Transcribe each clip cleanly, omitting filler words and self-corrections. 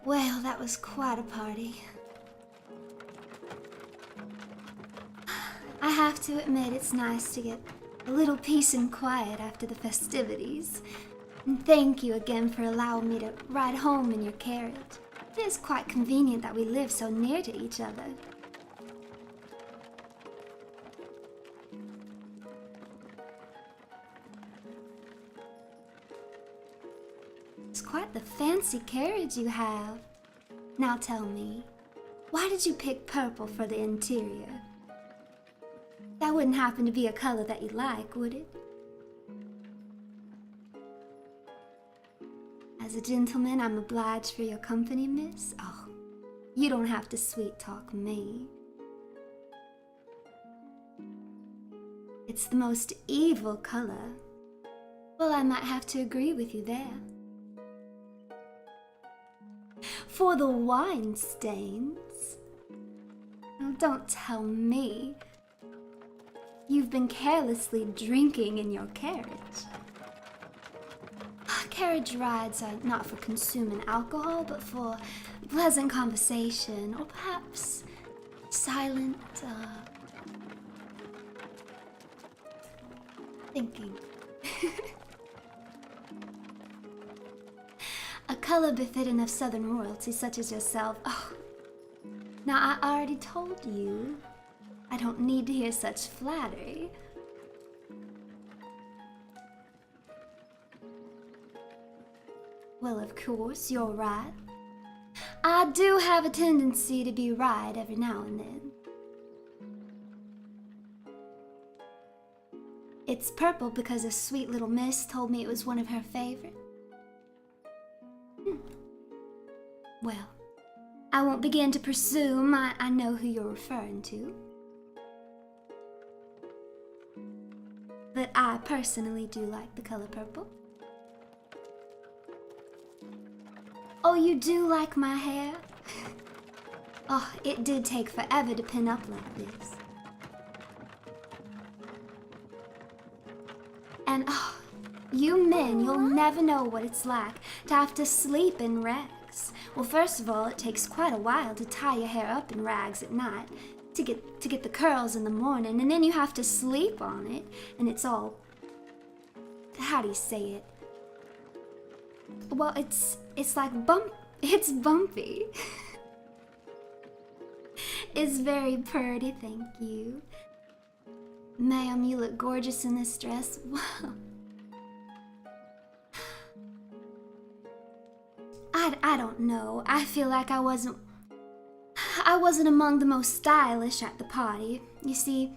Well, that was quite a party. I have to admit it's nice to get a little peace and quiet after the festivities. And thank you again for allowing me to ride home in your carriage. It is quite convenient that we live so near to each other. It's quite the fancy carriage you have. Now tell me, why did you pick purple for the interior? That wouldn't happen to be a color that you like, would it? As a gentleman, I'm obliged for your company, miss. Oh, you don't have to sweet-talk me. It's the most evil color. Well, I might have to agree with you there. For the wine stains? Oh, don't tell me. You've been carelessly drinking in your carriage. Carriage rides are not for consuming alcohol, but for pleasant conversation, or perhaps silent, thinking. A color befitting of southern royalty such as yourself. Oh, now I already told you. I don't need to hear such flattery. Well, of course, you're right. I do have a tendency to be right every now and then. It's purple because a sweet little miss told me it was one of her favorites. Well, I won't begin to presume. I know who you're referring to. But I personally do like the color purple. Oh, you do like my hair? Oh, it did take forever to pin up like this. And oh, you men, you'll never know what it's like to have to sleep in rags. Well, first of all, it takes quite a while to tie your hair up in rags at night to get the curls in the morning, and then you have to sleep on it, and it's all, how do you say it? Well, it's like it's bumpy. It's very pretty, thank you. Ma'am, you look gorgeous in this dress. Wow. I don't know. I feel like I wasn't among the most stylish at the party. You see,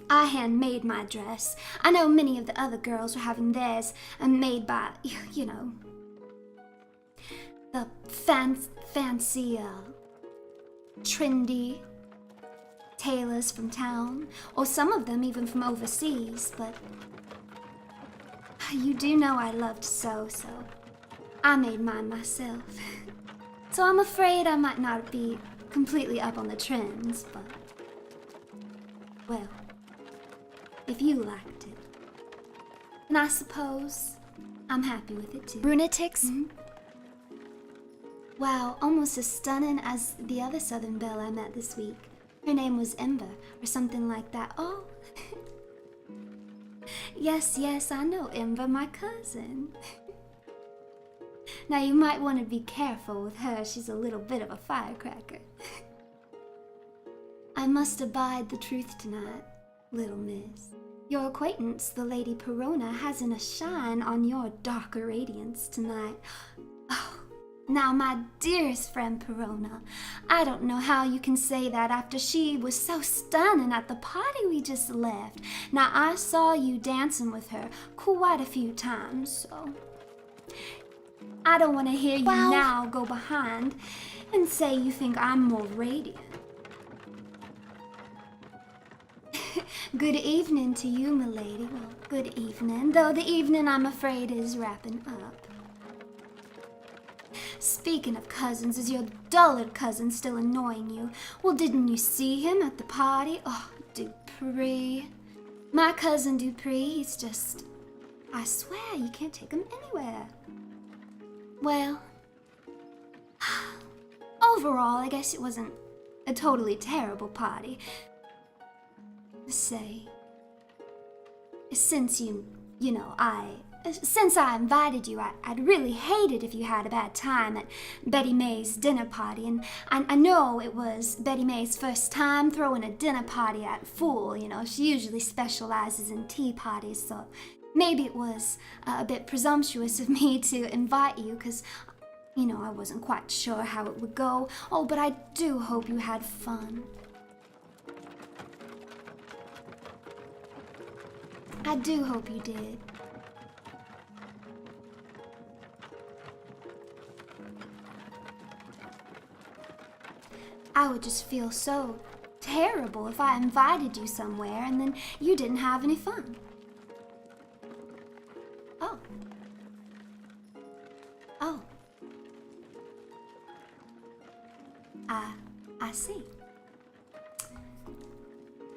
I handmade my dress. I know many of the other girls were having theirs made by, you know, the fancy, trendy tailors from town, or some of them even from overseas, but you do know I loved so I made mine myself. So I'm afraid I might not be completely up on the trends, but, well, if you liked it. And I suppose I'm happy with it too. Brunetics? Mm-hmm. Wow, almost as stunning as the other Southern belle I met this week. Her name was Ember, or something like that. Oh, yes, I know Ember, my cousin. Now you might want to be careful with her. She's a little bit of a firecracker. I must abide the truth tonight, little miss. Your acquaintance, the Lady Perona, hasn't a shine on your darker radiance tonight. Oh, now, my dearest friend Perona, I don't know how you can say that after she was so stunning at the party we just left. Now, I saw you dancing with her quite a few times, so I don't want to hear you now go behind and say you think I'm more radiant. Good evening to you, milady. Well, good evening, though the evening, I'm afraid, is wrapping up. Speaking of cousins, is your dullard cousin still annoying you? Well, didn't you see him at the party? Oh, Dupree. My cousin Dupree, he's just... I swear, you can't take him anywhere. Well, overall, I guess it wasn't a totally terrible party. Say, since since I invited you, I'd really hate it if you had a bad time at Betty May's dinner party. And I know it was Betty May's first time throwing a dinner party at Fool. She usually specializes in tea parties, so maybe it was a bit presumptuous of me to invite you, because, I wasn't quite sure how it would go. Oh, but I do hope you had fun. I do hope you did. I would just feel so terrible if I invited you somewhere and then you didn't have any fun. Oh. I see.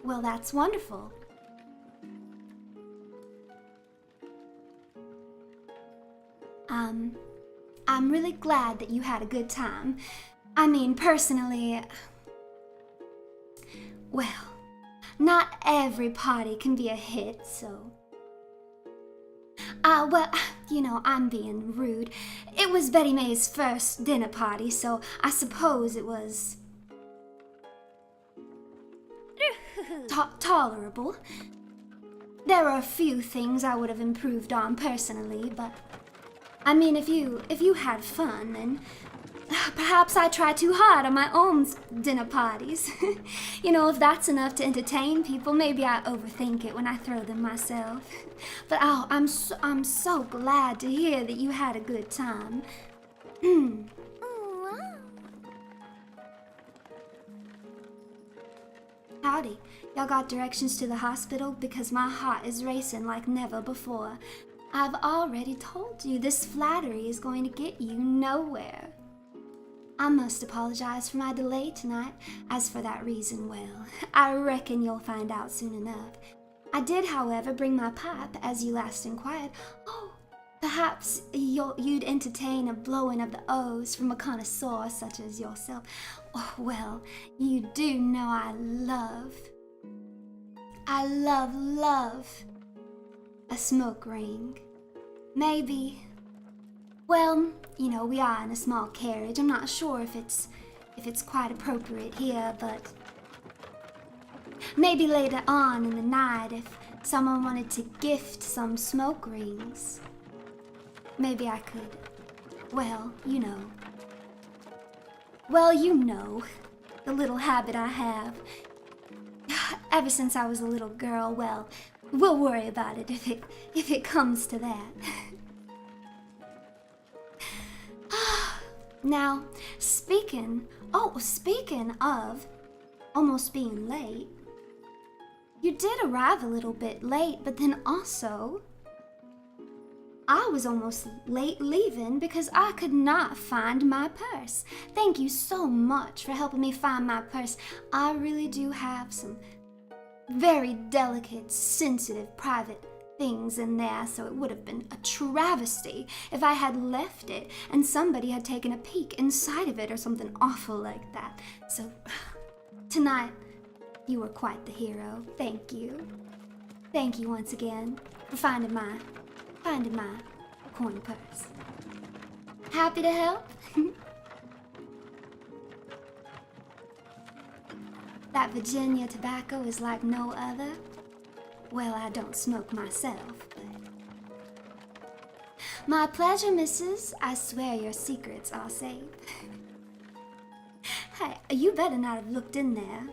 Well, that's wonderful. I'm really glad that you had a good time. I mean, personally, well, not every party can be a hit, so... well, I'm being rude. It was Betty May's first dinner party, so I suppose it was... tolerable. There are a few things I would have improved on personally, but... I mean, if you had fun, then perhaps I try too hard on my own dinner parties. If that's enough to entertain people, maybe I overthink it when I throw them myself. But I'm so glad to hear that you had a good time. Howdy. Y'all got directions to the hospital? Because my heart is racing like never before. I've already told you this flattery is going to get you nowhere. I must apologize for my delay tonight. As for that reason, well, I reckon you'll find out soon enough. I did, however, bring my pipe, as you last inquired. Oh, perhaps you'd entertain a blowing of the O's from a connoisseur such as yourself. Oh, well, you do know I love a smoke ring. Maybe, well, we are in a small carriage. I'm not sure if it's quite appropriate here, but maybe later on in the night if someone wanted to gift some smoke rings, maybe I could, well, the little habit I have. Ever since I was a little girl, well, we'll worry about it if it comes to that. Now, speaking of almost being late, you did arrive a little bit late, but then also, I was almost late leaving because I could not find my purse. Thank you so much for helping me find my purse. I really do have some very delicate, sensitive, private things in there, so it would have been a travesty if I had left it and somebody had taken a peek inside of it or something awful like that. So, tonight, you were quite the hero. Thank you. Thank you once again for finding my coin purse. Happy to help? That Virginia tobacco is like no other. Well, I don't smoke myself, but... My pleasure, missus. I swear your secrets are safe. Hey, you better not have looked in there.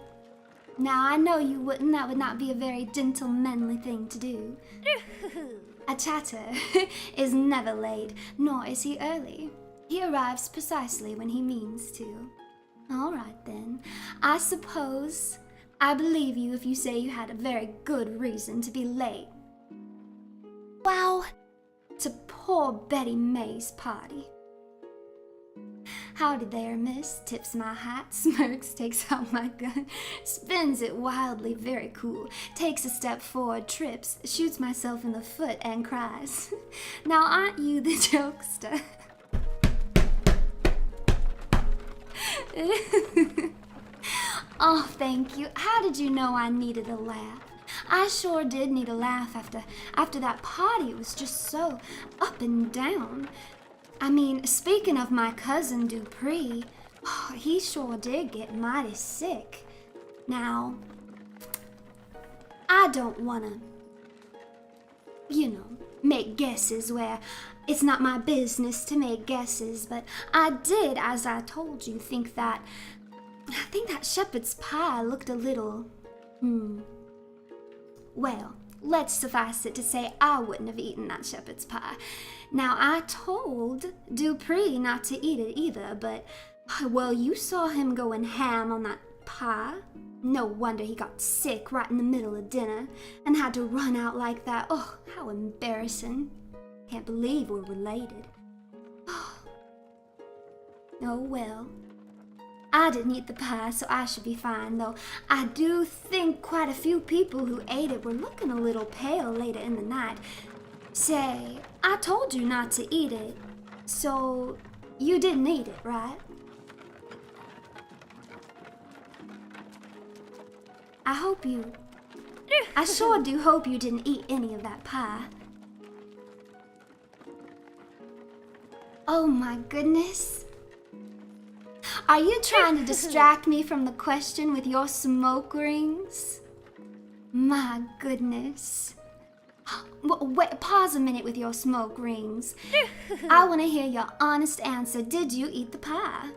Now, I know you wouldn't. That would not be a very gentlemanly thing to do. A chatter is never late, nor is he early. He arrives precisely when he means to. All right, then. I suppose I believe you if you say you had a very good reason to be late. Wow, to poor Betty May's party. Howdy there, miss. Tips my hat, smirks, takes out my gun, spins it wildly, very cool, takes a step forward, trips, shoots myself in the foot, and cries, Now aren't you the jokester? Oh, thank you. How did you know I needed a laugh? I sure did need a laugh after that party. It was just so up and down. I mean, speaking of my cousin Dupree, oh, he sure did get mighty sick. Now, I don't want to, make guesses where it's not my business to make guesses, but I did, as I told you, think that shepherd's pie looked a little, Well, let's suffice it to say I wouldn't have eaten that shepherd's pie. Now, I told Dupree not to eat it either, but, well, you saw him going ham on that pie. No wonder he got sick right in the middle of dinner and had to run out like that. Oh, how embarrassing. Can't believe we're related. Oh, well. I didn't eat the pie, so I should be fine, though I do think quite a few people who ate it were looking a little pale later in the night. Say, I told you not to eat it, so you didn't eat it, right? I sure do hope you didn't eat any of that pie. Oh my goodness. Are you trying to distract me from the question with your smoke rings? My goodness. Wait, pause a minute with your smoke rings. I want to hear your honest answer. Did you eat the pie?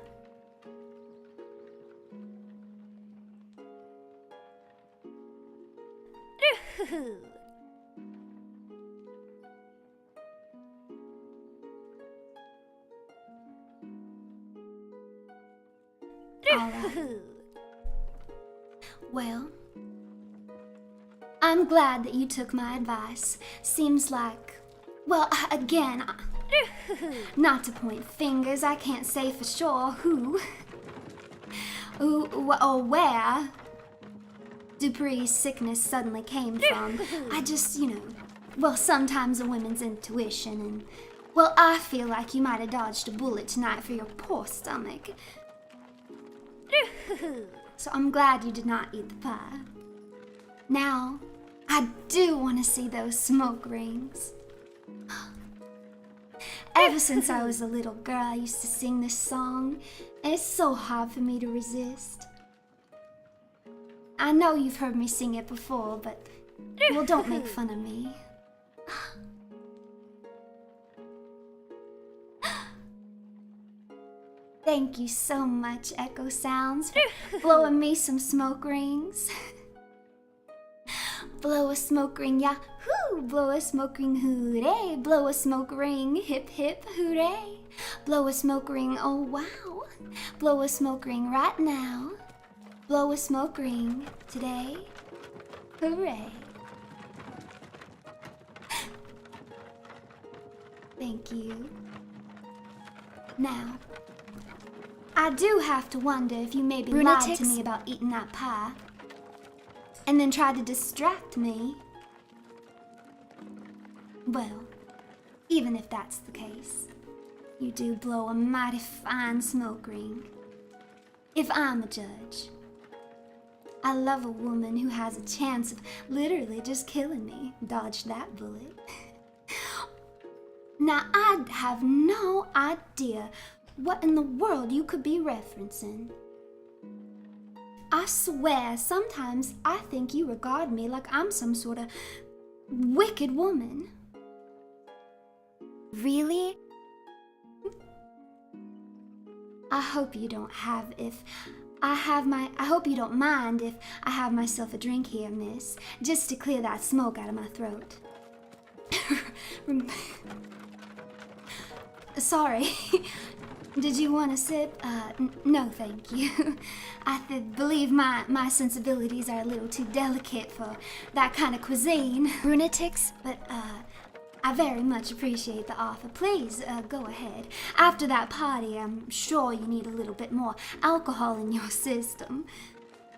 All right. Well, I'm glad that you took my advice. Seems like, well, again, not to point fingers, I can't say for sure who or where Dupree's sickness suddenly came from. I just, well, sometimes a woman's intuition, and, well, I feel like you might have dodged a bullet tonight for your poor stomach. So I'm glad you did not eat the pie. Now, I do want to see those smoke rings. Ever since I was a little girl, I used to sing this song, and it's so hard for me to resist. I know you've heard me sing it before, but, well, don't make fun of me. Thank you so much, Echo Sounds, for blowing me some smoke rings. Blow a smoke ring, yahoo! Blow a smoke ring, hooray! Blow a smoke ring, hip hip, hooray! Blow a smoke ring, oh wow! Blow a smoke ring right now. Blow a smoke ring today, hooray! Thank you. Now, I do have to wonder if you maybe lied to me about eating that pie. and then tried to distract me. Well, even if that's the case, you do blow a mighty fine smoke ring. If I'm a judge, I love a woman who has a chance of literally just killing me. Dodged that bullet. Now, I have no idea what in the world you could be referencing. I swear, sometimes I think you regard me like I'm some sort of wicked woman. Really? I hope you don't mind if I have myself a drink here, miss, just to clear that smoke out of my throat. Sorry. Did you want a sip? No, thank you. I believe my sensibilities are a little too delicate for that kind of cuisine. Runetics? But, I very much appreciate the offer. Please, go ahead. After that party, I'm sure you need a little bit more alcohol in your system.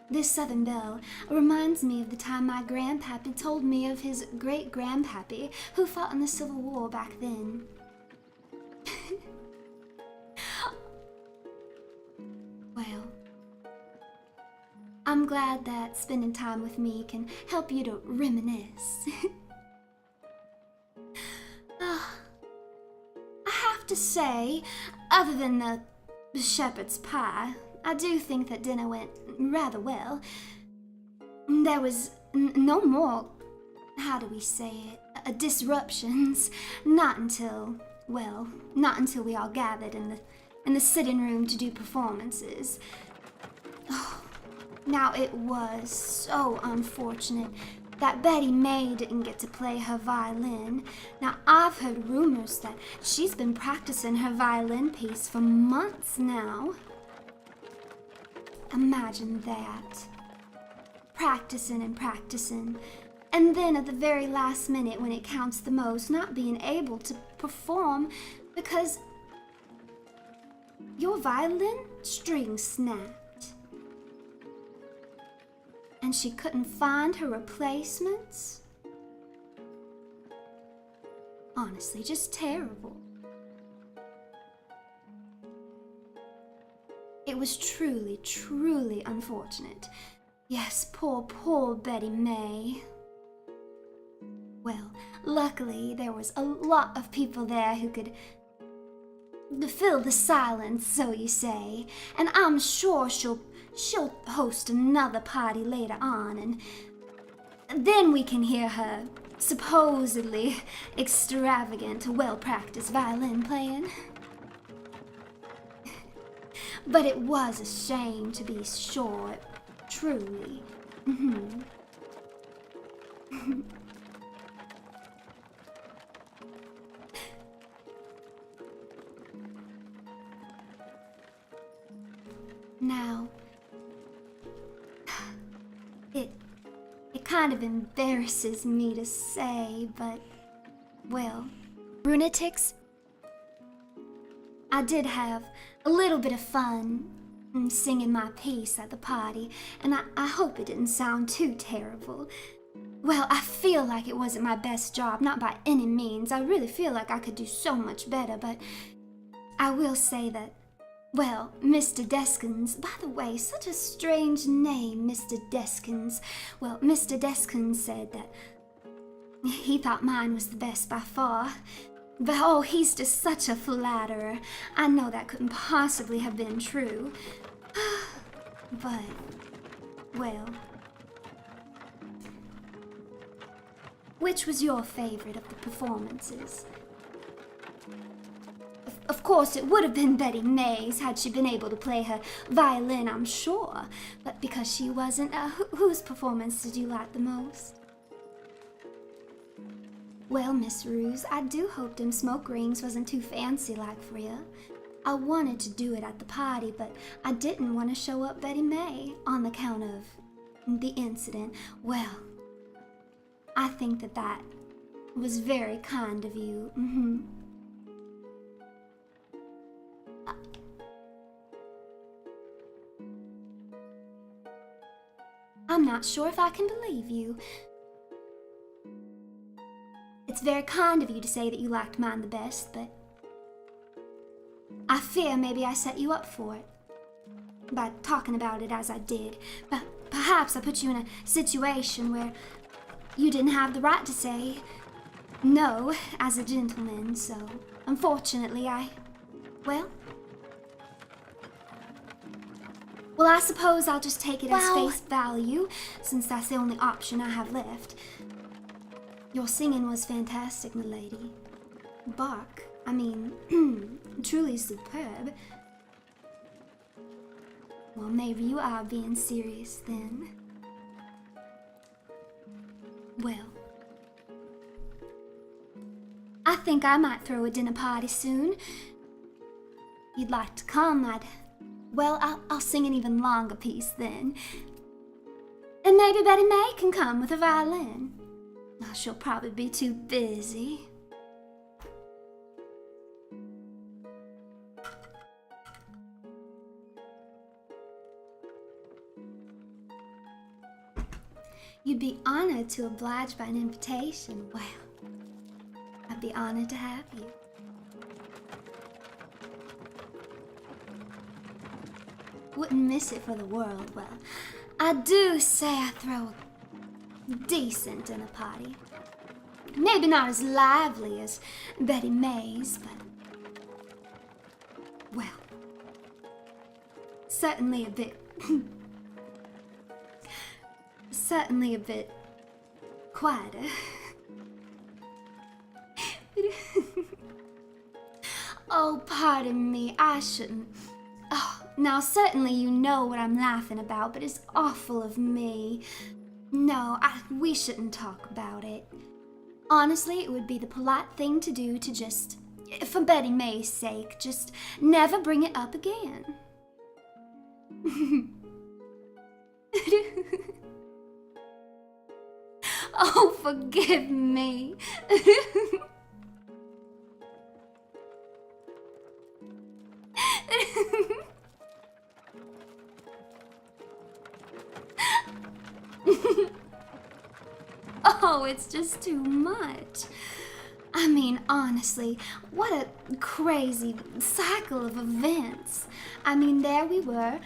This Southern Belle reminds me of the time my grandpappy told me of his great-grandpappy who fought in the Civil War back then. Well, I'm glad that spending time with me can help you to reminisce. I have to say, other than the shepherd's pie, I do think that dinner went rather well. There was no more, how do we say it, disruptions. Not until we all gathered in the sitting room to do performances. Oh, now it was so unfortunate that Betty May didn't get to play her violin. Now, I've heard rumors that she's been practicing her violin piece for months now. Imagine that. Practicing and practicing, and then at the very last minute when it counts the most, not being able to perform because your violin string snapped. And she couldn't find her replacements? Honestly, just terrible. It was truly, truly unfortunate. Yes, poor Betty May. Well, luckily there was a lot of people there who could fill the silence, so you say, and I'm sure she'll host another party later on, and then we can hear her supposedly extravagant, well-practiced violin playing. But it was a shame, to be sure, truly. Now, it kind of embarrasses me to say, but, well, Runetics? I did have a little bit of fun singing my piece at the party, and I hope it didn't sound too terrible. Well, I feel like it wasn't my best job, not by any means. I really feel like I could do so much better, but I will say that, well, Mr. Deskins, by the way, such a strange name, Mr. Deskins. Well, Mr. Deskins said that he thought mine was the best by far. But oh, he's just such a flatterer. I know that couldn't possibly have been true. But, well, which was your favorite of the performances? Of course, it would have been Betty May's had she been able to play her violin, I'm sure. But because she wasn't, whose performance did you like the most? Well, Miss Ruse, I do hope them smoke rings wasn't too fancy like for you. I wanted to do it at the party, but I didn't want to show up Betty May on account of the incident. Well, I think that was very kind of you. I'm not sure if I can believe you. It's very kind of you to say that you liked mine the best, but I fear maybe I set you up for it by talking about it as I did. But perhaps I put you in a situation where you didn't have the right to say no as a gentleman, so unfortunately well, I suppose I'll just take it as face value, since that's the only option I have left. Your singing was fantastic, milady. Bark, I mean, truly superb. Well, maybe you are being serious then. Well, I think I might throw a dinner party soon. You'd like to come, I'll sing an even longer piece then. And maybe Betty May can come with a violin. Oh, she'll probably be too busy. You'd be honored to oblige by an invitation. Well, I'd be honored to have you. Wouldn't miss it for the world. Well, I do say I throw a decent dinner party. Maybe not as lively as Betty May's, but, well, certainly a bit quieter. Oh, pardon me, I shouldn't. Oh, now certainly you know what I'm laughing about, but it's awful of me. No, we shouldn't talk about it. Honestly, it would be the polite thing to do to just, for Betty May's sake, just never bring it up again. Oh, forgive me. Oh, it's just too much. I mean, honestly, what a crazy cycle of events. I mean, there we were,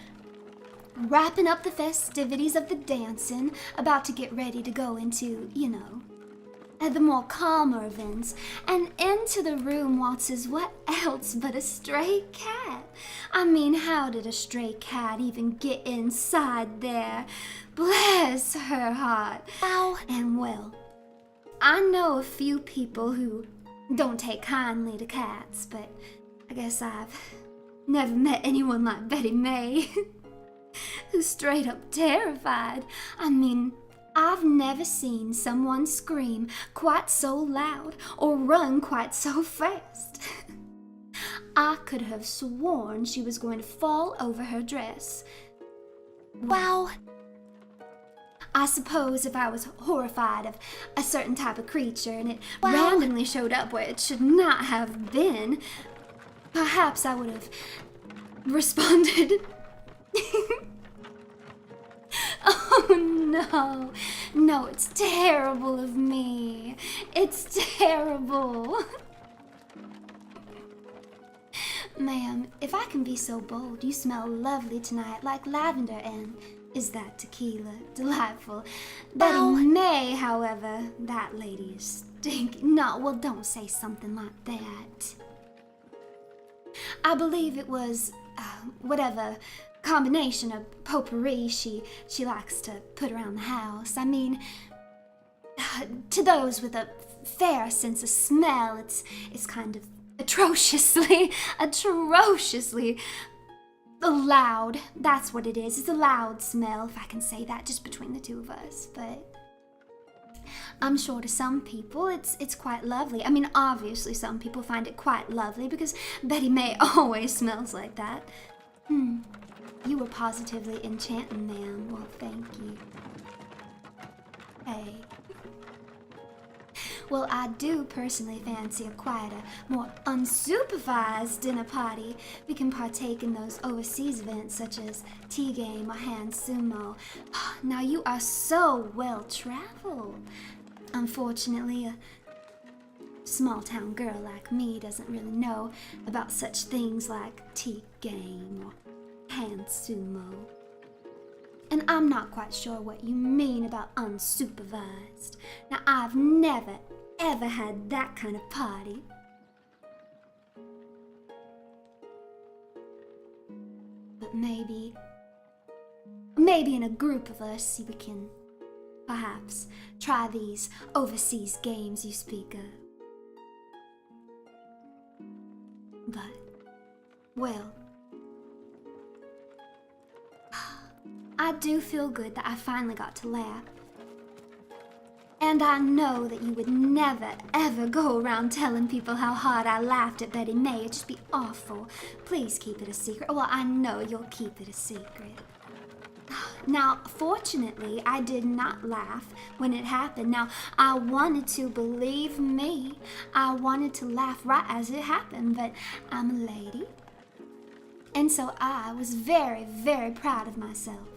wrapping up the festivities of the dancing, about to get ready to go into, the more calmer events, and into the room waltzes what else but a stray cat. I mean, how did a stray cat even get inside there? Bless her heart. Ow. And well, I know a few people who don't take kindly to cats, but I guess I've never met anyone like Betty May. Who's straight up terrified. I mean, I've never seen someone scream quite so loud or run quite so fast. I could have sworn she was going to fall over her dress. Wow. I suppose if I was horrified of a certain type of creature and it randomly showed up where it should not have been, perhaps I would have responded. Oh no, it's terrible of me. It's terrible. Ma'am, if I can be so bold, you smell lovely tonight, like lavender, and is that tequila? Delightful. Betty May, however, that lady is stinking. No, well, don't say something like that. I believe it was, whatever combination of potpourri she likes to put around the house. I mean, to those with a fair sense of smell, it's kind of atrociously loud. That's what it is. It's a loud smell, if I can say that, just between the two of us. But I'm sure to some people it's quite lovely. I mean, obviously some people find it quite lovely because Betty May always smells like that. You were positively enchanting, ma'am. Well, thank you. Hey. Well, I do personally fancy a quieter, more unsupervised dinner party. We can partake in those overseas events such as tea game or hand sumo. Now you are so well traveled. Unfortunately, a small town girl like me doesn't really know about such things like tea game or hand sumo. And I'm not quite sure what you mean about unsupervised. Now, I've never, ever had that kind of party. But maybe in a group of us, we can perhaps try these overseas games you speak of. But, well, I do feel good that I finally got to laugh. And I know that you would never, ever go around telling people how hard I laughed at Betty May. It'd just be awful. Please keep it a secret. Well, I know you'll keep it a secret. Now, fortunately, I did not laugh when it happened. Now, I wanted to, believe me, I wanted to laugh right as it happened, but I'm a lady. And so I was very, very proud of myself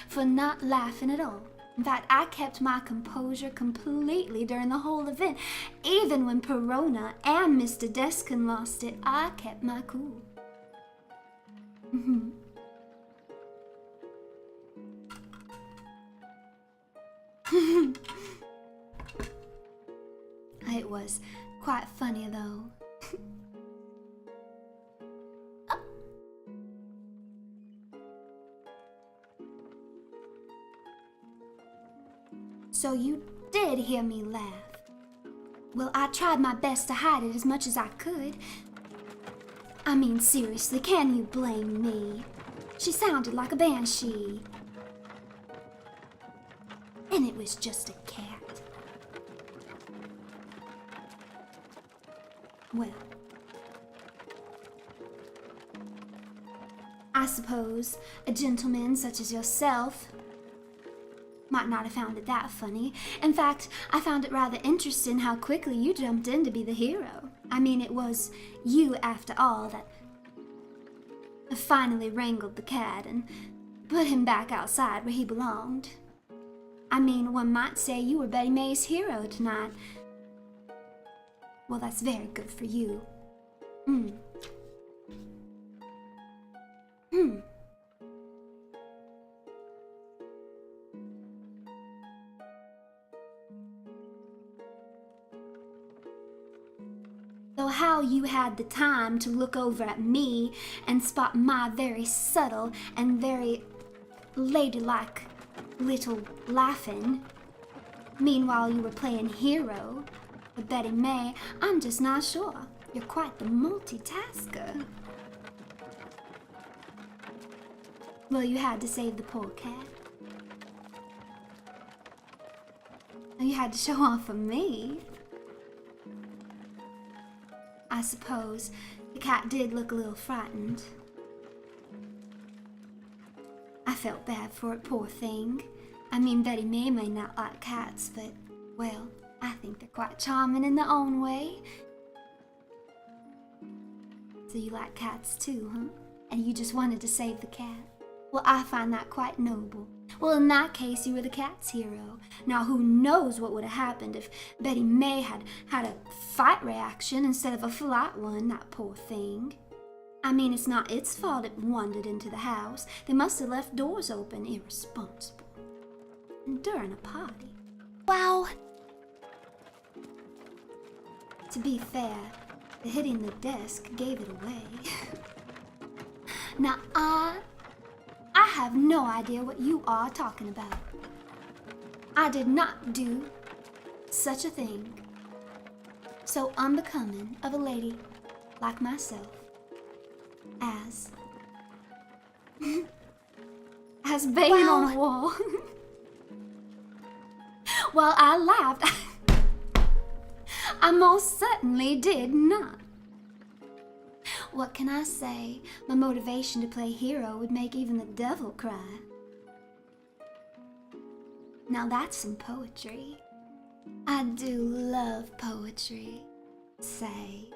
for not laughing at all. In fact, I kept my composure completely during the whole event. Even when Perona and Mr. Deskin lost it, I kept my cool. It was quite funny, though. So you did hear me laugh. Well, I tried my best to hide it as much as I could. I mean, seriously, can you blame me? She sounded like a banshee. And it was just a cat. Well, I suppose a gentleman such as yourself might not have found it that funny. In fact, I found it rather interesting how quickly you jumped in to be the hero. I mean, it was you, after all, that finally wrangled the cat and put him back outside where he belonged. I mean, one might say you were Betty May's hero tonight. Well, that's very good for you. So how you had the time to look over at me and spot my very subtle and very ladylike little laughing. Meanwhile, you were playing hero with Betty May. I'm just not sure. You're quite the multitasker. Well, you had to save the poor cat. You had to show off for me. I suppose the cat did look a little frightened. I felt bad for it, poor thing. I mean, Betty May not like cats, but, well, I think they're quite charming in their own way. So you like cats too, huh? And you just wanted to save the cat? Well, I find that quite noble. Well, in that case, you were the cat's hero. Now, who knows what would have happened if Betty May had had a fight reaction instead of a flight one, that poor thing. I mean, it's not its fault it wandered into the house. They must have left doors open, irresponsible. And during a party. Wow. To be fair, the hitting the desk gave it away. Now, I have no idea what you are talking about. I did not do such a thing. So unbecoming of a lady like myself as banging on a wall. While I laughed, I most certainly did not. What can I say? My motivation to play hero would make even the devil cry. Now that's some poetry. I do love poetry. Say,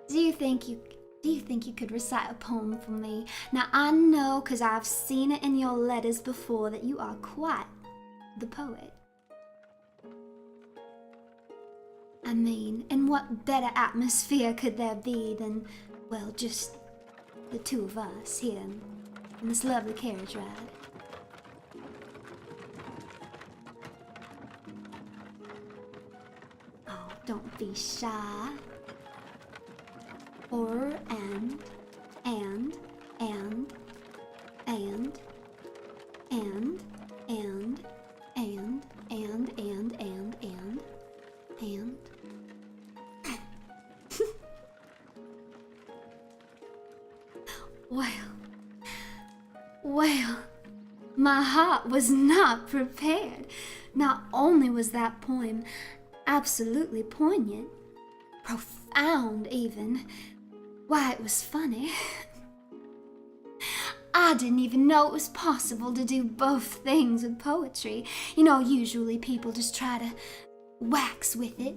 do you think you could recite a poem for me? Now I know, 'cause I've seen it in your letters before, that you are quite the poet. I mean, in what better atmosphere could there be than, well, just the two of us here in this lovely carriage ride? Oh, don't be shy. Or and and and and and and and and and and and well, my heart was not prepared. Not only was that poem absolutely poignant, profound even, why, it was funny. I didn't even know it was possible to do both things with poetry. You know, usually people just try to wax with it,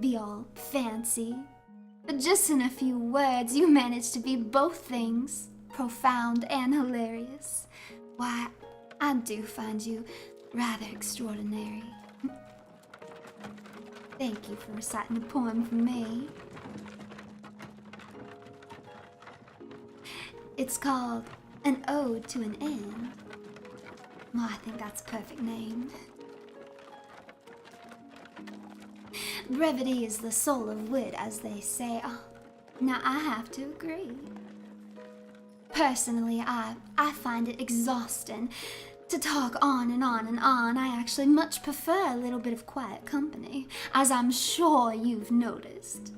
be all fancy. But just in a few words, you managed to be both things, profound and hilarious. Why, I do find you rather extraordinary. Thank you for reciting a poem for me. It's called An Ode to an End. Well, I think that's a perfect name. Brevity is the soul of wit, as they say. Oh, now I have to agree. Personally, I find it exhausting to talk on and on and on. I actually much prefer a little bit of quiet company, as I'm sure you've noticed.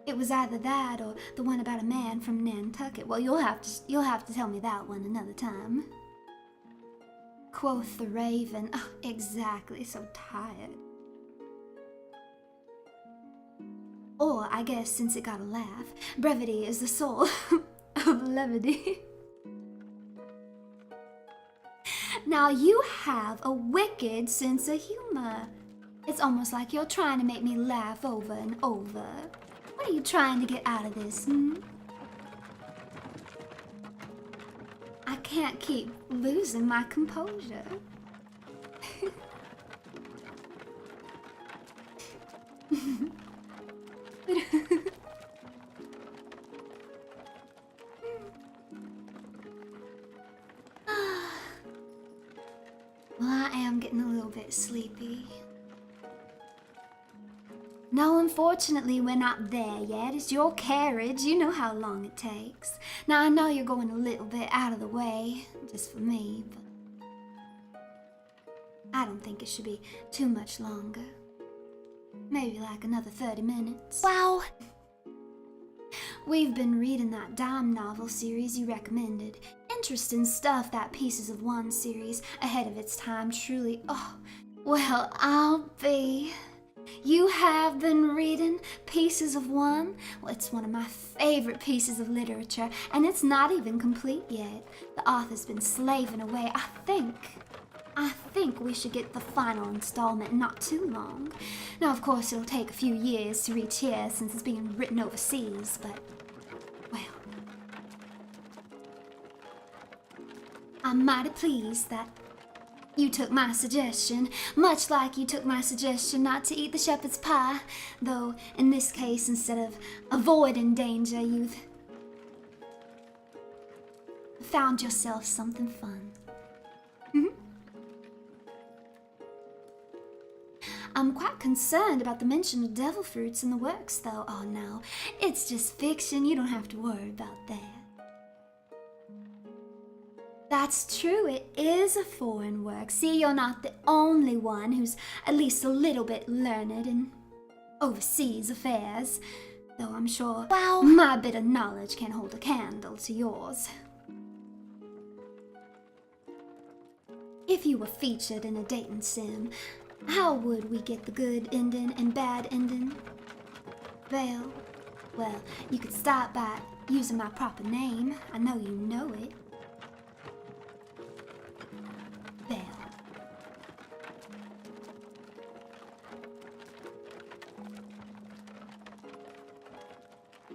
It was either that or the one about a man from Nantucket. Well, you'll have to tell me that one another time. Quoth the raven. Oh, exactly, so tired. Or, I guess, since it got a laugh, brevity is the soul of levity. Now, you have a wicked sense of humor. It's almost like you're trying to make me laugh over and over. What are you trying to get out of this, I can't keep losing my composure. Well, I am getting a little bit sleepy. No, unfortunately, we're not there yet. It's your carriage. You know how long it takes. Now, I know you're going a little bit out of the way, just for me, but I don't think it should be too much longer. Maybe like another 30 minutes. Wow. We've been reading that dime novel series you recommended. Interesting stuff, that Pieces of One series, ahead of its time, truly. Oh, well, I'll be... You have been reading Pieces of One? Well, it's one of my favorite pieces of literature, and it's not even complete yet. The author's been slaving away. I think we should get the final installment in not too long. Now, of course, it'll take a few years to reach here since it's being written overseas, but, well, I'm mighty pleased that you took my suggestion, much like you took my suggestion not to eat the shepherd's pie, though in this case, instead of avoiding danger, you've found yourself something fun. I'm quite concerned about the mention of devil fruits in the works, though. Oh, no, it's just fiction. You don't have to worry about that. That's true, it is a foreign work. See, you're not the only one who's at least a little bit learned in overseas affairs, though I'm sure Wow. my bit of knowledge can't hold a candle to yours. If you were featured in a dating sim, how would we get the good ending and bad ending? Belle? Well, you could start by using my proper name. I know you know it. Belle.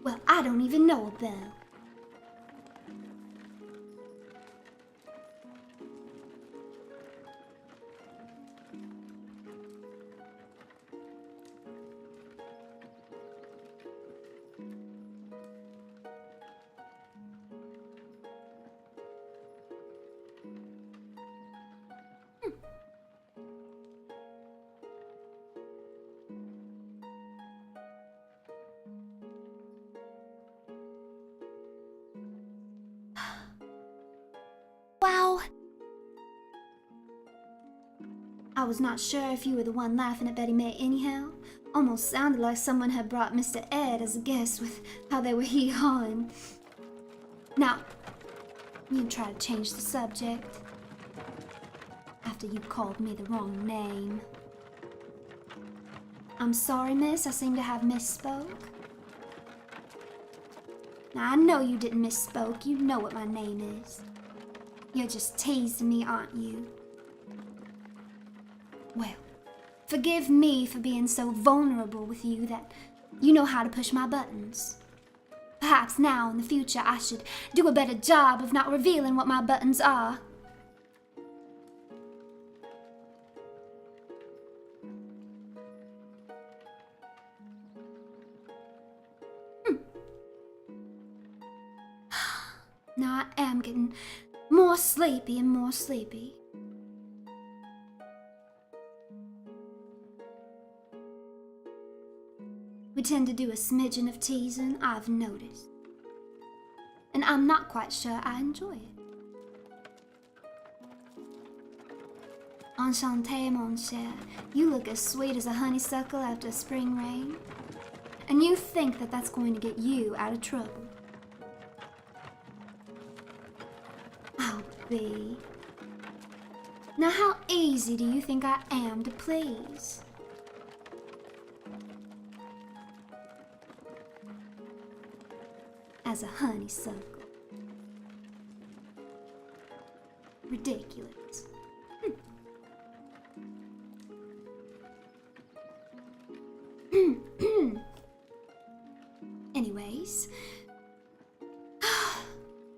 Well, I don't even know a Belle. Wow. I was not sure if you were the one laughing at Betty May anyhow. Almost sounded like someone had brought Mr. Ed as a guest with how they were hee-hawing. Now, you try to change the subject after you called me the wrong name. I'm sorry, miss, I seem to have misspoke. Now, I know you didn't misspoke. You know what my name is. You're just teasing me, aren't you? Well, forgive me for being so vulnerable with you that you know how to push my buttons. Perhaps now in the future I should do a better job of not revealing what my buttons are. Now I am getting more sleepy and more sleepy. We tend to do a smidgen of teasing, I've noticed. And I'm not quite sure I enjoy it. Enchanté, mon cher. You look as sweet as a honeysuckle after a spring rain. And you think that that's going to get you out of trouble. Oh, Bea. Now how easy do you think I am to please? As a honeysuckle. Ridiculous. Anyways,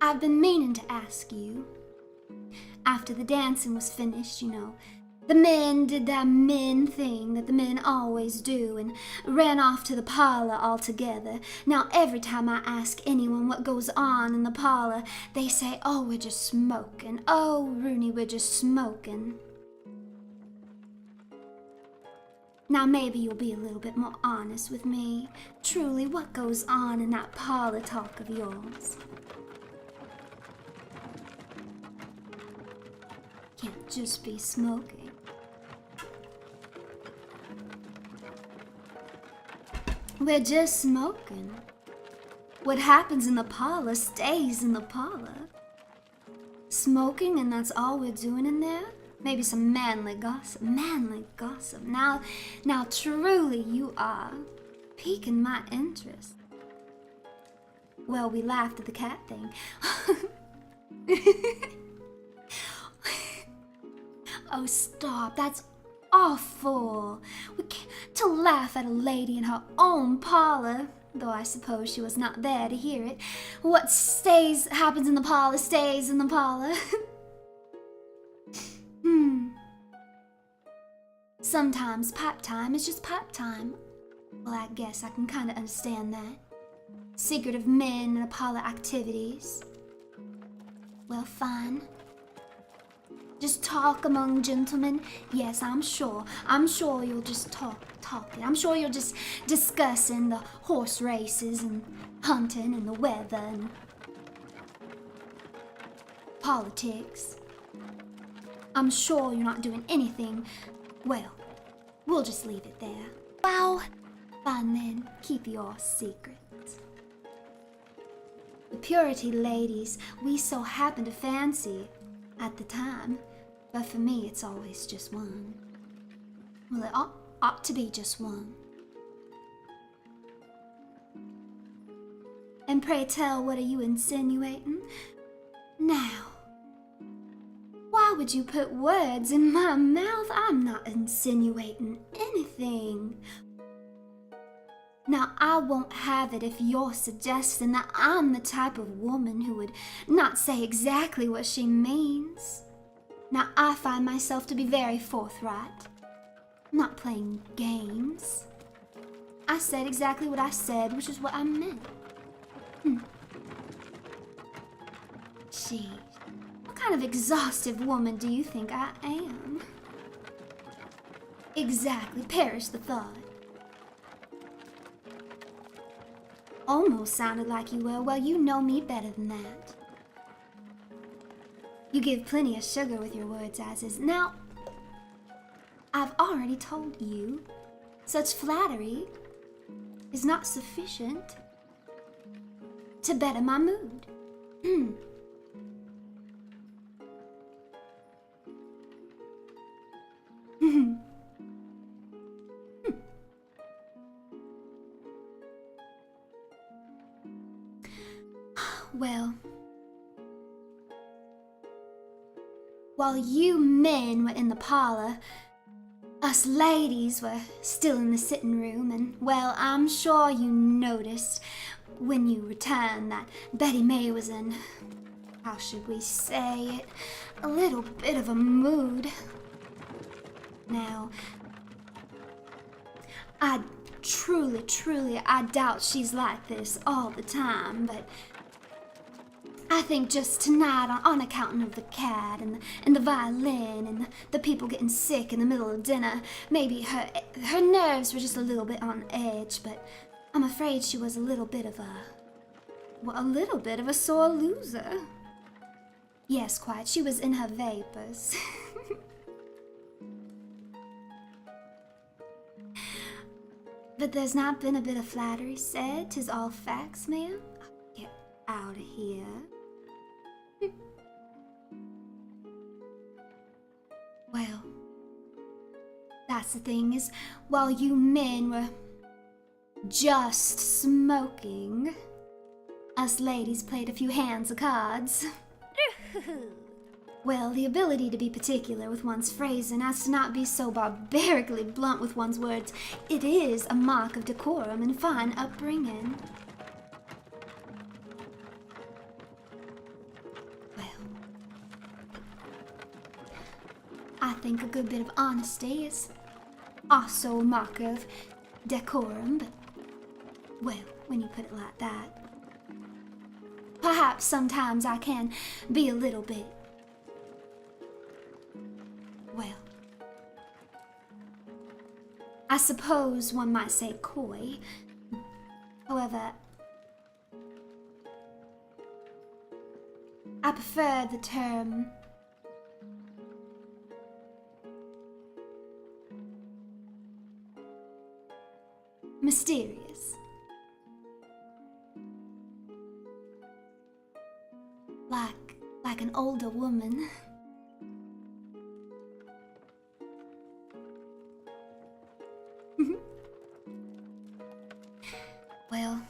I've been meaning to ask you. After the dancing was finished, you know, the men did that men thing that the men always do and ran off to the parlor altogether. Now, every time I ask anyone what goes on in the parlor, they say, oh, we're just smoking. Oh, Runie, we're just smoking. Now, maybe you'll be a little bit more honest with me. Truly, what goes on in that parlor talk of yours? Can't just be smoking. We're just smoking. What happens in the parlor stays in the parlor. Smoking, and that's all we're doing in there? Maybe some manly gossip. Manly gossip. Now truly you are piquing my interest. Well, we laughed at the cat thing. Oh, stop. That's awful. We can't to laugh at a lady in her own parlor, though I suppose she was not there to hear it. What happens in the parlor stays in the parlor. Sometimes pipe time is just pipe time. Well, I guess I can kind of understand that. Secretive men and parlor activities. Well, fine. Just talk among gentlemen? Yes, I'm sure. I'm sure you'll just talking. I'm sure you're just discussing the horse races and hunting and the weather and politics. I'm sure you're not doing anything. Well, we'll just leave it there. Wow. Fine then, keep your secrets. The Purity ladies we so happen to fancy at the time. But for me, it's always just one. Well, it ought to be just one. And pray tell, what are you insinuating? Now, why would you put words in my mouth? I'm not insinuating anything. Now, I won't have it if you're suggesting that I'm the type of woman who would not say exactly what she means. Now, I find myself to be very forthright, not playing games. I said exactly what I said, which is what I meant. Gee, what kind of exhaustive woman do you think I am? Exactly, perish the thought. Almost sounded like you were. Well, you know me better than that. You give plenty of sugar with your words as is. Now, I've already told you, such flattery is not sufficient to better my mood. Well, while you men were in the parlor, us ladies were still in the sitting room, and, well, I'm sure you noticed when you returned that Betty May was in, how should we say it, a little bit of a mood. Now, I truly, I doubt she's like this all the time, but I think just tonight, on account of the cat and the violin and the people getting sick in the middle of dinner, maybe her nerves were just a little bit on edge, but I'm afraid she was a little bit of a sore loser. Yes, quite. She was in her vapors. But there's not been a bit of flattery said. 'Tis all facts, ma'am. Get out of here. Well, that's the thing, is while you men were just smoking, us ladies played a few hands of cards. Well, the ability to be particular with one's phrasing as to not be so barbarically blunt with one's words, it is a mark of decorum and fine upbringing. I think a good bit of honesty is also a mark of decorum, but, well, when you put it like that, perhaps sometimes I can be a little bit, well, I suppose one might say coy. However, I prefer the term mysterious. Like an older woman. Well,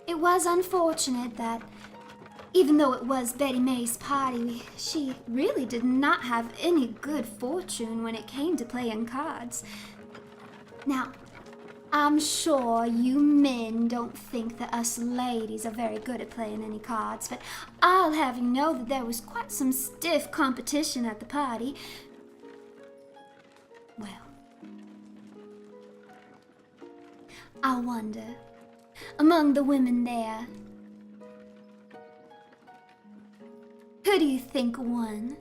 it was unfortunate that even though it was Betty May's party, she really did not have any good fortune when it came to playing cards. Now, I'm sure you men don't think that us ladies are very good at playing any cards, but I'll have you know that there was quite some stiff competition at the party. Well, I wonder, among the women there, who do you think won?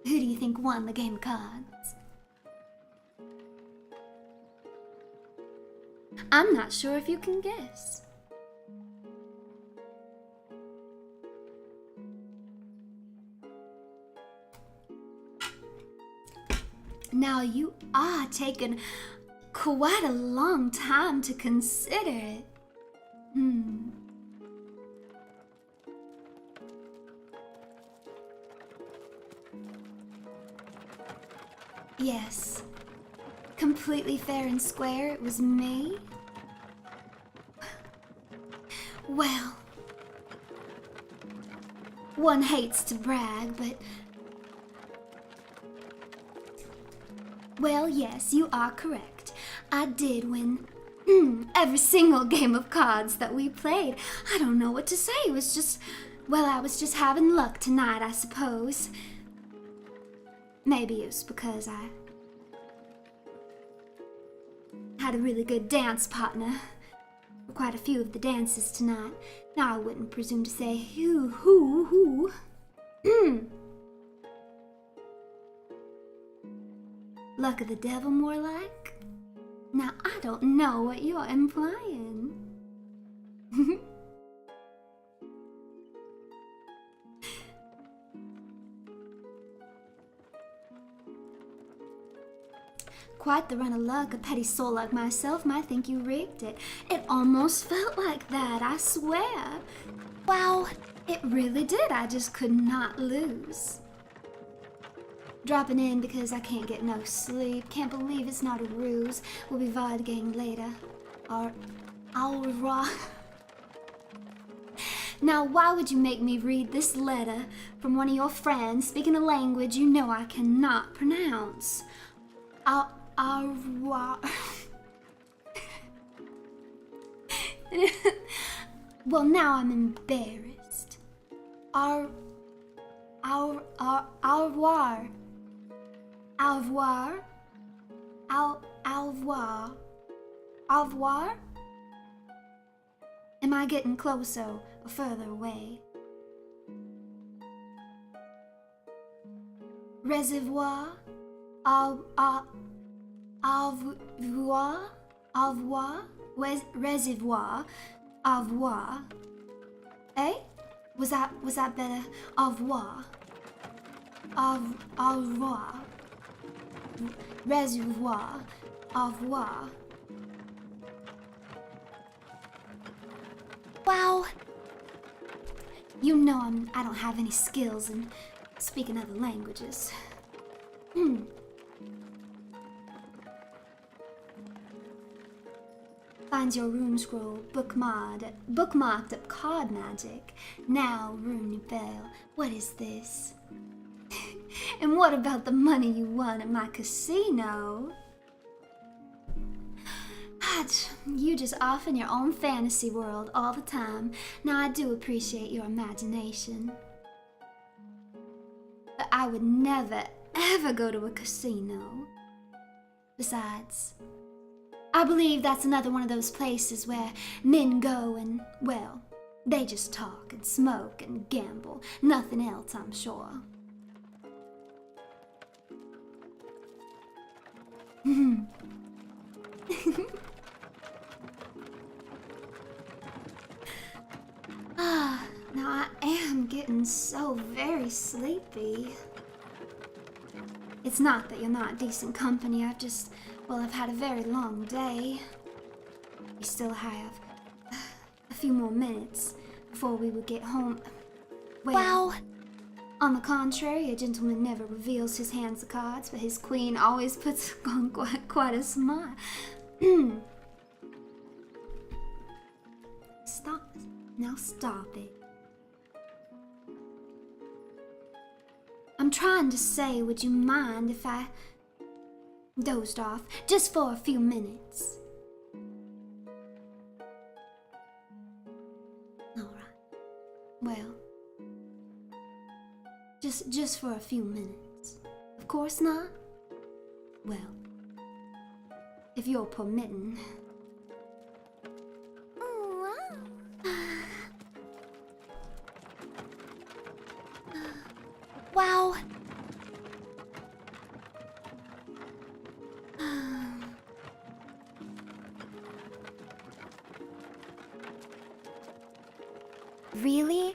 Who do you think won the game of cards? I'm not sure if you can guess. Now you are taking quite a long time to consider it. Yes, completely fair and square, it was me. Well, one hates to brag, but... Well, yes, you are correct. I did win every single game of cards that we played. I don't know what to say. It was just, well, I was just having luck tonight, I suppose. Maybe it was because I had a really good dance partner for quite a few of the dances tonight. Now I wouldn't presume to say who. Luck of the devil, more like? Now I don't know what you're implying. Quite the run of luck. A petty soul like myself might think you rigged it. It almost felt like that, I swear. Wow, it really did. I just could not lose. Dropping in because I can't get no sleep. Can't believe it's not a ruse. We'll be vardagating later. Au revoir. Now, why would you make me read this letter from one of your friends speaking a language you know I cannot pronounce? Au revoir. Well, now I'm embarrassed. Au revoir. Au revoir. Au revoir. Au revoir? Am I getting closer or further away? Reservoir? Au revoir? Au revoir? Reservoir? Au revoir? Eh? Was that better? Au revoir? Au revoir? Reservoir? Au revoir? Wow. You know I don't have any skills in speaking other languages. Find your rune scroll bookmarked up card magic. Now, Runie Belle, what is this? And what about the money you won at my casino? You just off in your own fantasy world all the time. Now, I do appreciate your imagination. But I would never, ever go to a casino. Besides, I believe that's another one of those places where men go and, well, they just talk and smoke and gamble. Nothing else, I'm sure. Now I am getting so very sleepy. It's not that you're not decent company. I've had a very long day. We still have a few more minutes before we would get home. Well, wow. On the contrary, a gentleman never reveals his hands of cards, but his queen always puts on quite a smile. Stop. Now stop it. I'm trying to say, would you mind if I dozed off just for a few minutes? All right. Well, just for a few minutes. Of course not. Well, if you're permitting. Wow. Really?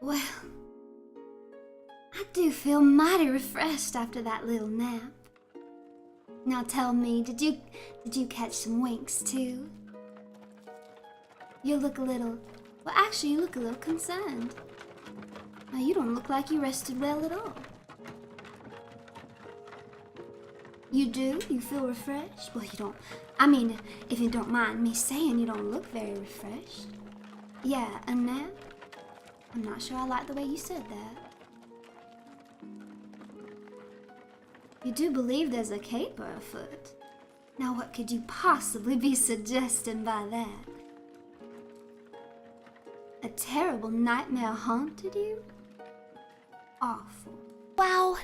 Well, I do feel mighty refreshed after that little nap. Now tell me, did you catch some winks too? You look a little, well actually you look a little concerned. Now you don't look like you rested well at all. You do? You feel refreshed? Well, you don't, I mean, if you don't mind me saying, you don't look very refreshed. Yeah, a nap? I'm not sure I like the way you said that. You do believe there's a caper afoot. Now what could you possibly be suggesting by that? A terrible nightmare haunted you? Awful. Wow.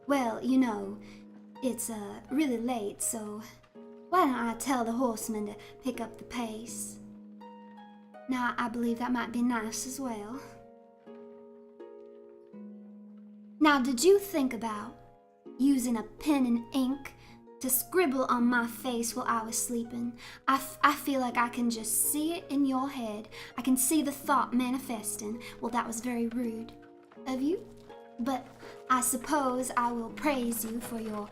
Well, you know, it's really late, so why don't I tell the horseman to pick up the pace? Now, I believe that might be nice as well. Now, did you think about using a pen and ink to scribble on my face while I was sleeping? I feel like I can just see it in your head. I can see the thought manifesting. Well, that was very rude of you, but I suppose I will praise you for your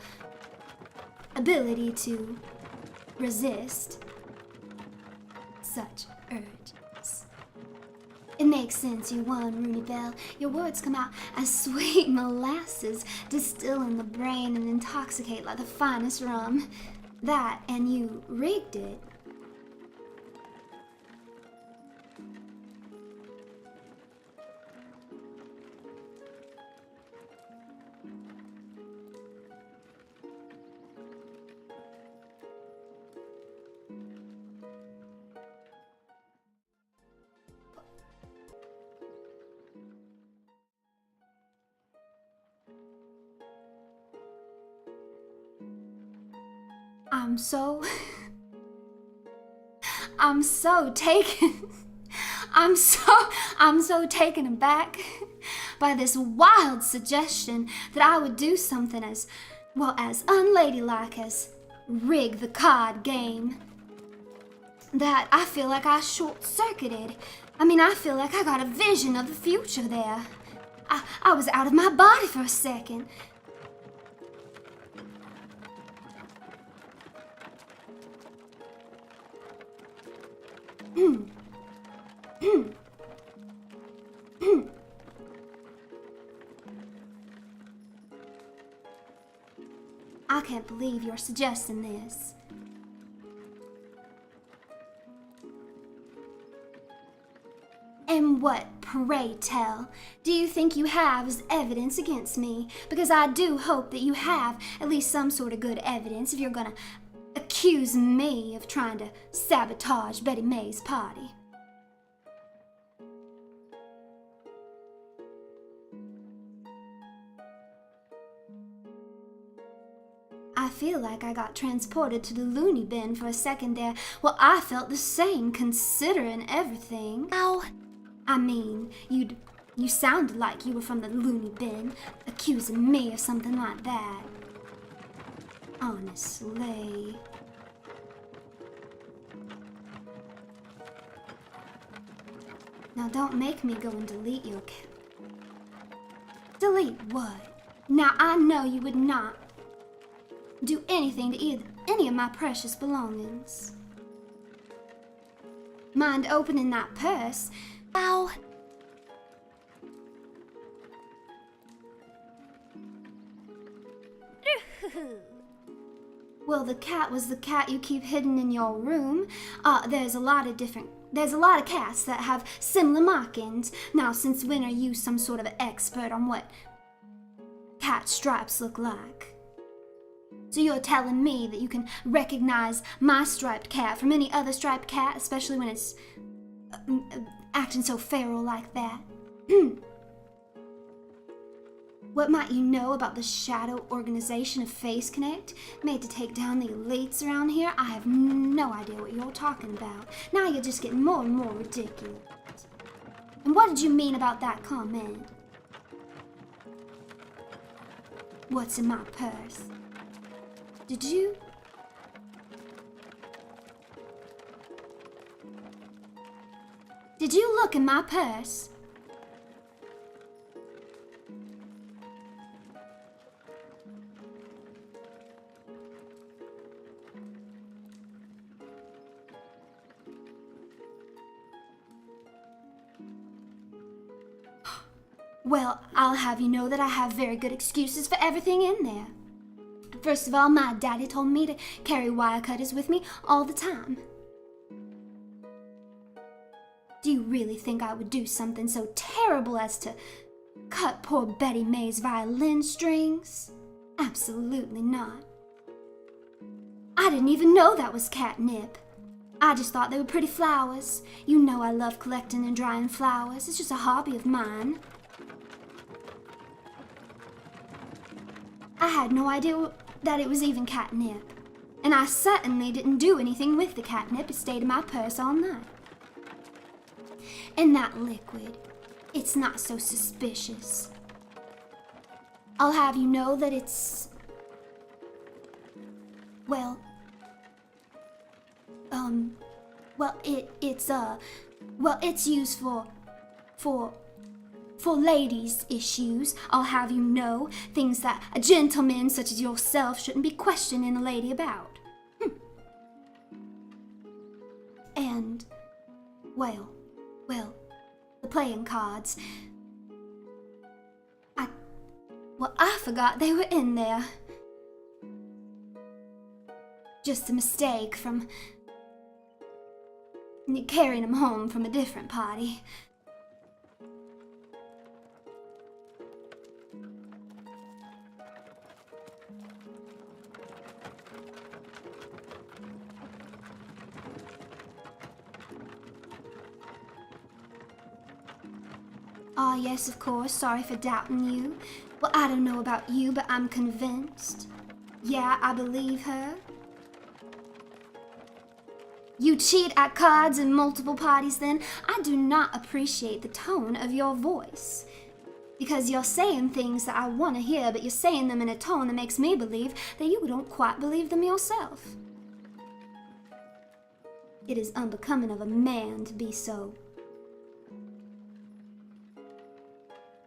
ability to resist such urges. It makes sense, you won, Runie Belle. Your words come out as sweet molasses, distill in the brain and intoxicate like the finest rum. That, and you rigged it. I'm so... I'm so taken... I'm so taken aback by this wild suggestion that I would do something as, well, as unladylike as rig the card game. That I feel like I short-circuited. I feel like I got a vision of the future there. I was out of my body for a second. I can't believe you're suggesting this. And what, pray tell, do you think you have as evidence against me? Because I do hope that you have at least some sort of good evidence if you're gonna accuse me of trying to sabotage Betty May's party. I feel like I got transported to the loony bin for a second there. Well, I felt the same, considering everything. Ow. You sounded like you were from the loony bin, accusing me of something like that. Honestly. Now don't make me go and delete your Delete what? Now I know you would not do anything to any of my precious belongings. Mind opening that purse? Ow. Well, the cat was the cat you keep hidden in your room. There's a lot of cats that have similar markings. Now, since when are you some sort of an expert on what cat stripes look like? So you're telling me that you can recognize my striped cat from any other striped cat, especially when it's acting so feral like that? What might you know about the shadow organization of Face Connect, made to take down the elites around here? I have no idea what you're talking about. Now you're just getting more and more ridiculous. And what did you mean about that comment? What's in my purse? Did you? Did you look in my purse? Well, I'll have you know that I have very good excuses for everything in there. First of all, my daddy told me to carry wire cutters with me all the time. Do you really think I would do something so terrible as to cut poor Betty May's violin strings? Absolutely not. I didn't even know that was catnip. I just thought they were pretty flowers. You know I love collecting and drying flowers. It's just a hobby of mine. I had no idea that it was even catnip. And I certainly didn't do anything with the catnip. It stayed in my purse all night. And that liquid, it's not so suspicious. I'll have you know that it's... it's used for ladies' issues. I'll have you know, things that a gentleman such as yourself shouldn't be questioning a lady about. And, well, the playing cards. I forgot they were in there. Just a mistake from carrying them home from a different party. Ah, yes, of course. Sorry for doubting you. Well, I don't know about you, but I'm convinced. Yeah, I believe her. You cheat at cards in multiple parties then? I do not appreciate the tone of your voice. Because you're saying things that I want to hear, but you're saying them in a tone that makes me believe that you don't quite believe them yourself. It is unbecoming of a man to be so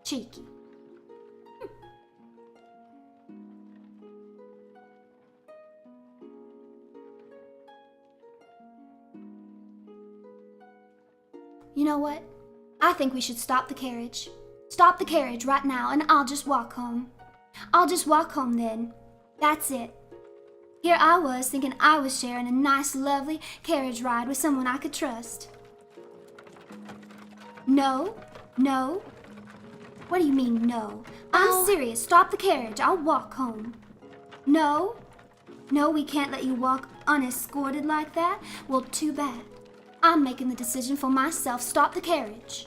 cheeky. You know what? I think we should stop the carriage. Stop the carriage right now, and I'll just walk home. I'll just walk home then. That's it. Here I was thinking I was sharing a nice, lovely carriage ride with someone I could trust. No, no. What do you mean, no? I'm serious. Stop the carriage. I'll walk home. No, no, we can't let you walk unescorted like that. Well, too bad. I'm making the decision for myself. Stop the carriage.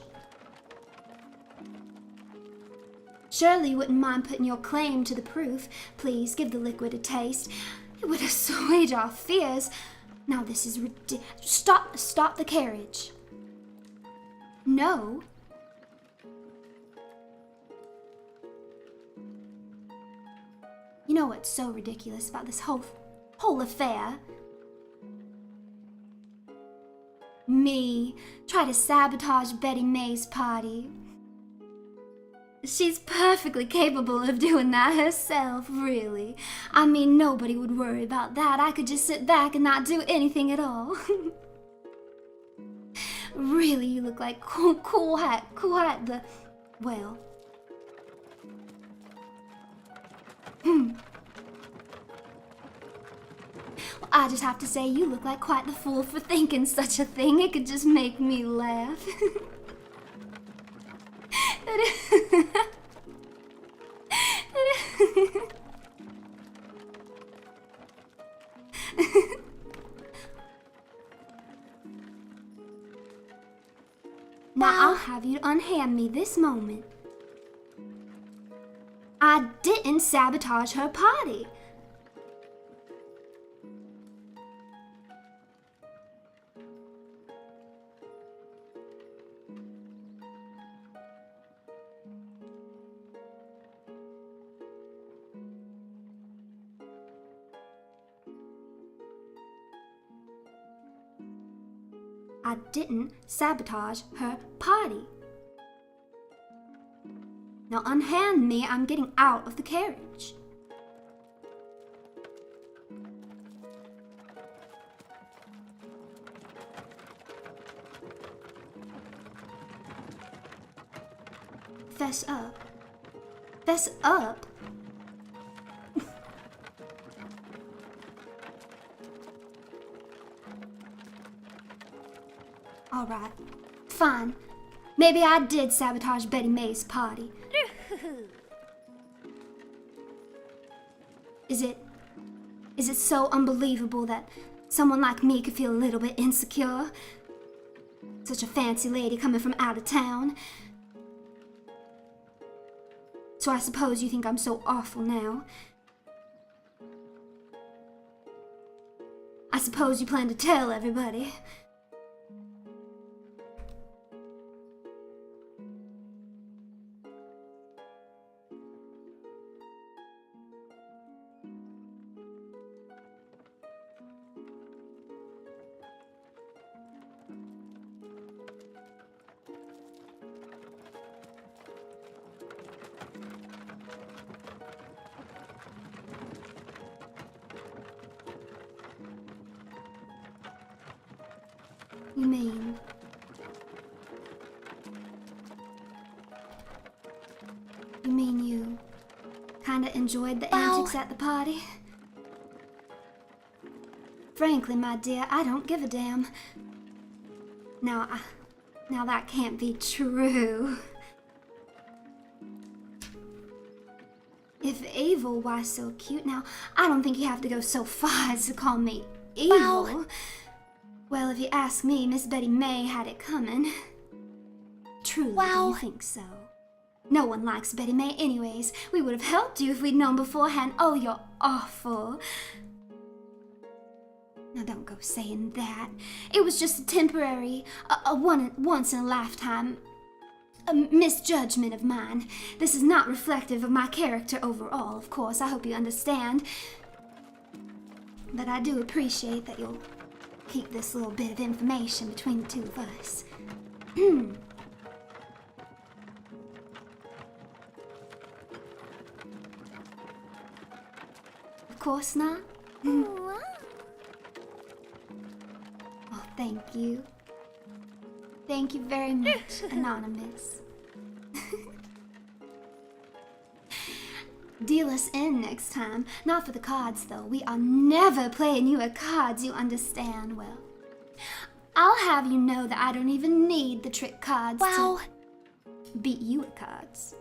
Surely you wouldn't mind putting your claim to the proof. Please give the liquid a taste. It would assuage our fears. Now this is ridiculous. Stop the carriage. No. You know what's so ridiculous about this whole affair? Me try to sabotage Betty May's party. She's perfectly capable of doing that herself, really. I mean, nobody would worry about that. I could just sit back and not do anything at all. Really, you look like cool hat, well. Well, I just have to say you look like quite the fool for thinking such a thing. It could just make me laugh. Now I'll have you unhand me this moment. I didn't sabotage her party. I didn't sabotage her party. Now unhand me, I'm getting out of the carriage. Fess up. Fess up? All right, fine. Maybe I did sabotage Betty May's party. Is it so unbelievable that someone like me could feel a little bit insecure? Such a fancy lady coming from out of town. So I suppose you think I'm so awful now. I suppose you plan to tell everybody. You mean you kinda enjoyed the antics at the party? Frankly, my dear, I don't give a damn. Now that can't be true. If evil, why so cute? Now, I don't think you have to go so far as to call me evil. Well, if you ask me, Miss Betty May had it coming. Truly, do you think so? No one likes Betty May anyways. We would have helped you if we'd known beforehand. Oh, you're awful. Now don't go saying that. It was just a temporary, once in a lifetime misjudgment of mine. This is not reflective of my character overall, of course. I hope you understand. But I do appreciate that you'll keep this little bit of information between the two of us. Of course not. Oh, thank you. Thank you very much, Anonymous. Deal us in next time. Not for the cards, though. We are never playing you at cards, you understand well. I'll have you know that I don't even need the trick cards to beat you at cards.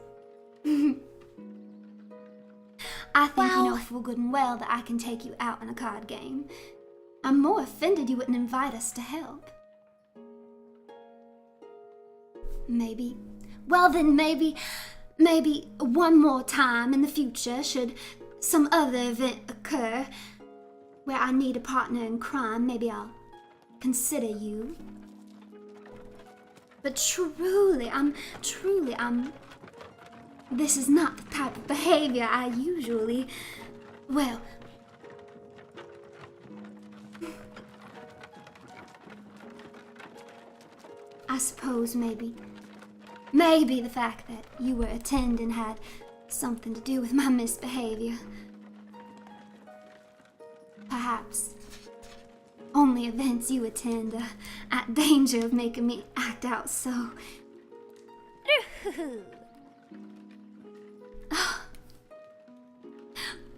I think you know full good and well that I can take you out in a card game. I'm more offended you wouldn't invite us to help. Maybe. Well then, maybe one more time in the future, should some other event occur where I need a partner in crime, maybe I'll consider you. But truly, this is not the type of behavior I usually, well, I suppose maybe the fact that you were attending had something to do with my misbehavior. Perhaps only events you attend are at danger of making me act out so.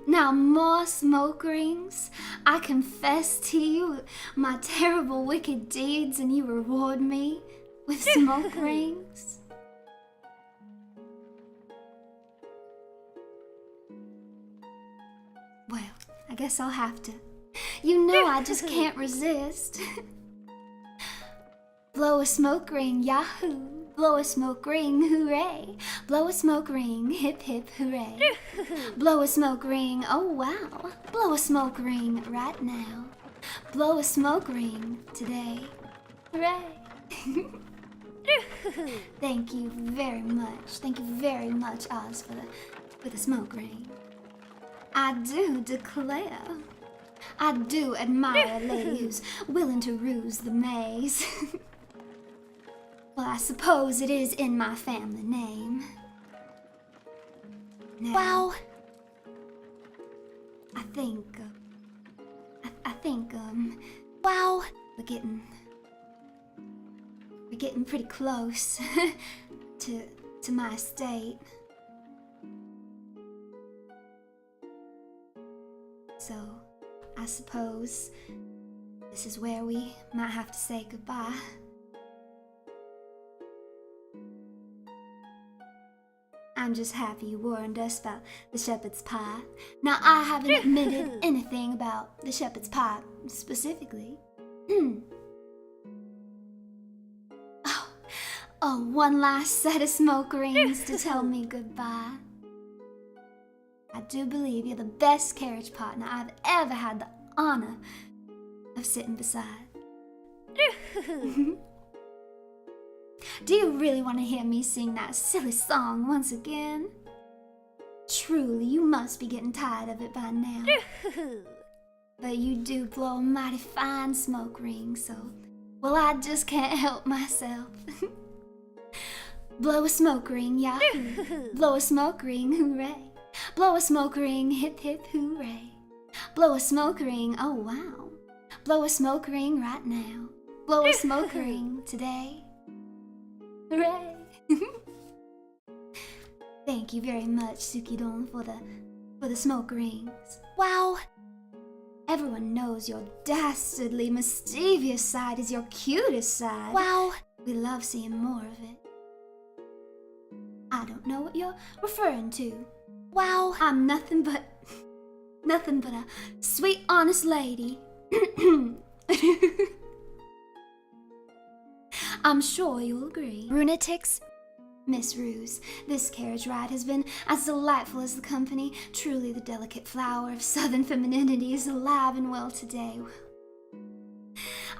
Now, more smoke rings. I confess to you my terrible, wicked deeds, and you reward me with smoke rings. Well, I guess I'll have to. You know I just can't resist. Blow a smoke ring, yahoo! Blow a smoke ring, hooray! Blow a smoke ring, hip hip hooray! Blow a smoke ring, oh wow! Blow a smoke ring right now. Blow a smoke ring today. Hooray! Thank you very much. Thank you very much, Oz, for the smoke ring. I do declare. I do admire a lady who's willing to ruse the maze. Well, I suppose it is in my family name. Now, Wow. I think, Wow. we're getting pretty close to my estate. So, I suppose this is where we might have to say goodbye. I'm just happy you warned us about the shepherd's pie. Now, I haven't admitted anything about the shepherd's pie specifically. Oh, one last set of smoke rings to tell me goodbye. I do believe you're the best carriage partner I've ever had the honor of sitting beside. Do you really want to hear me sing that silly song once again? Truly, you must be getting tired of it by now. But you do blow a mighty fine smoke ring, so, well, I just can't help myself. Blow a smoke ring, yahoo! Blow a smoke ring, hooray! Blow a smoke ring, hip hip hooray! Blow a smoke ring, oh wow! Blow a smoke ring right now. Blow a smoke ring today. Hooray! Thank you very much, Sukidon, for the smoke rings. Wow. Everyone knows your dastardly, mischievous side is your cutest side. Wow. We love seeing more of it. I don't know what you're referring to. Wow. I'm nothing but a sweet, honest lady. I'm sure you'll agree. Runetics. Miss Ruse, this carriage ride has been as delightful as the company. Truly the delicate flower of southern femininity is alive and well today.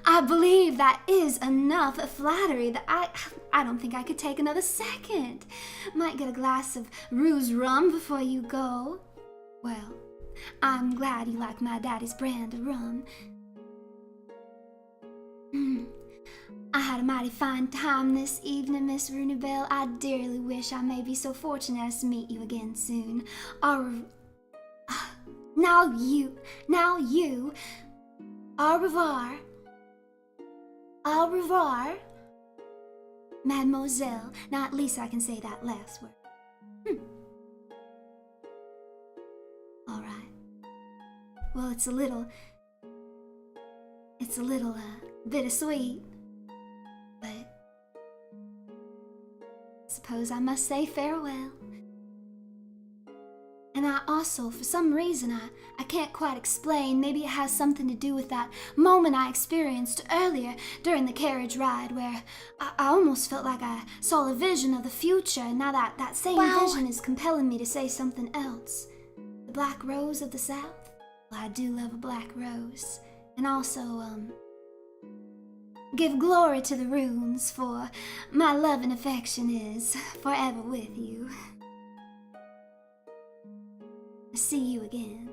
I believe that is enough flattery that I don't think I could take another second. Might get a glass of rose rum before you go. Well, I'm glad you like my daddy's brand of rum. I had a mighty fine time this evening, Miss Rooney Belle. I dearly wish I may be so fortunate as to meet you again soon. Now you, au revoir. Au revoir, mademoiselle. Now at least I can say that last word. All right. Well, it's a little bittersweet, but suppose I must say farewell. And I also, for some reason, I can't quite explain, maybe it has something to do with that moment I experienced earlier during the carriage ride where I almost felt like I saw a vision of the future, and now that same vision is compelling me to say something else. The Black Rose of the South? Well, I do love a black rose. And also, give glory to the runes, for my love and affection is forever with you. See you again.